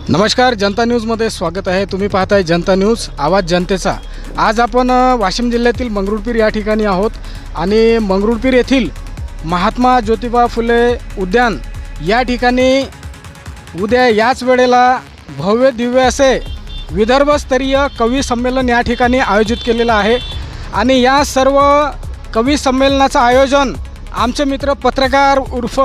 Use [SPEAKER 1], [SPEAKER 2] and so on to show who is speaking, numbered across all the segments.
[SPEAKER 1] नमस्कार, जनता न्यूजमध्ये स्वागत आहे। तुम्ही पाहताय जनता न्यूज, आवाज जनतेचा। आज आपण वाशिम जिल्ह्यातील मंगरुळपीर या ठिकाणी आहोत आणि मंगरुळपीर येथील महात्मा ज्योतिबा फुले उद्यान या ठिकाणी उद्या याच वेळेला भव्य दिव्य असे विदर्भस्तरीय कवी संमेलन या ठिकाणी आयोजित केलेलं आहे आणि या सर्व कवी संमेलनाचं आयोजन आमचे मित्र पत्रकार उर्फ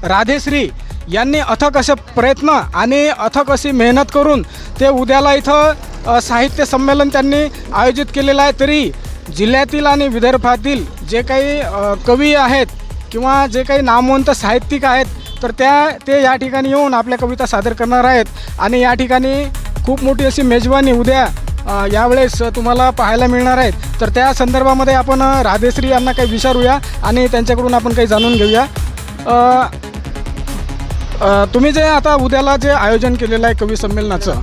[SPEAKER 1] राधेश्री यांनी अथक असे प्रयत्न आणि अथक अशी मेहनत करून ते उद्याला इथं साहित्य संमेलन त्यांनी आयोजित केलेलं आहे। तरी जिल्ह्यातील आणि विदर्भातील जे काही कवी आहेत किंवा जे काही नामवंत साहित्यिक आहेत तर ते या ठिकाणी येऊन आपल्या कविता सादर करणार आहेत आणि या ठिकाणी खूप मोठी अशी मेजवानी उद्या यावेळेस तुम्हाला पाहायला मिळणार आहेत। तर त्या संदर्भामध्ये आपण राधेश्री यांना काही विचारूया आणि त्यांच्याकडून आपण काही जाणून घेऊया। तुम्ही जे आता उद्याला जे आयोजन केलेलं आहे कवी संमेलनाचं,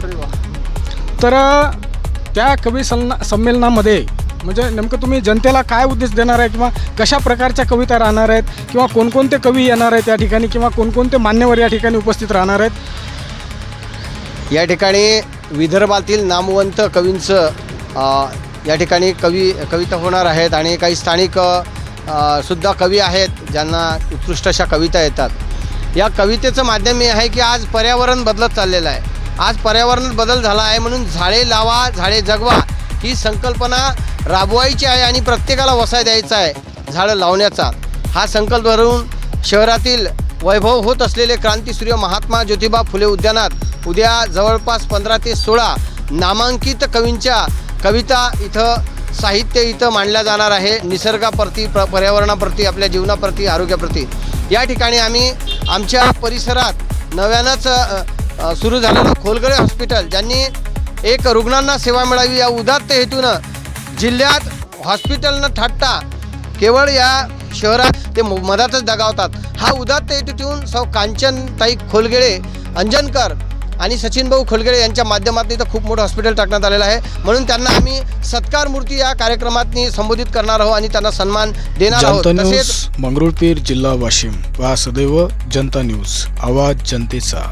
[SPEAKER 1] तर त्या कवी संमेलनामध्ये म्हणजे नेमकं तुम्ही जनतेला काय उद्देश देणार आहे किंवा कशा प्रकारच्या कविता राहणार आहेत किंवा कोणकोणते कवी येणार आहेत या ठिकाणी किंवा कोणकोणते मान्यवर या ठिकाणी उपस्थित राहणार आहेत?
[SPEAKER 2] या ठिकाणी विदर्भातील नामवंत कवींचं या ठिकाणी कविता होणार आहेत आणि काही स्थानिक सुद्धा कवी आहेत ज्यांना उत्कृष्ट अशा कविता येतात। या कवितेचं माध्यम हे आहे की आज पर्यावरण बदलत चाललेलं आहे। आज पर्यावरण बदल झाला आहे म्हणून झाडे लावा झाडे जगवा ही संकल्पना राबवायची आहे आणि प्रत्येकाला वसाय द्यायचा आहे झाडं लावण्याचा। हा संकल्प धरून शहरातील वैभव होत असलेले क्रांतीसूर्य महात्मा ज्योतिबा फुले उद्यानात उद्या जवळपास 15 ते 16 नामांकित कवींच्या कविता इथं साहित्य इथं मांडल्या जाणार आहे। निसर्गाप्रती पर्यावरणाप्रती आपल्या जीवनाप्रती आरोग्याप्रती या ठिकाणी आम्ही आमच्या परिसरात नव्यानंच सुरू झालेलं खोलगळे हॉस्पिटल ज्यांनी एक रुग्णांना सेवा मिळावी या उदात्त हेतूनं जिल्ह्यात हॉस्पिटल न थाटता केवळ या शहरात ते मधातच दगावतात। हा उदात्त हेतू ठेवून सौ कांचनताई खोलगळे अंजनकर आणि सचिनभाऊ खोलगळे यांच्या माध्यमातून इथं खूप मोठं हॉस्पिटल टाकण्यात आलेलं आहे म्हणून त्यांना आम्ही सत्कार मूर्ती या कार्यक्रमात संबोधित करणार आहोत आणि त्यांना सन्मान देणार आहोत।
[SPEAKER 1] तसेच मंगरुळपीर जिल्हा वाशिम वा सदैव जनता न्यूज, आवाज जनतेचा।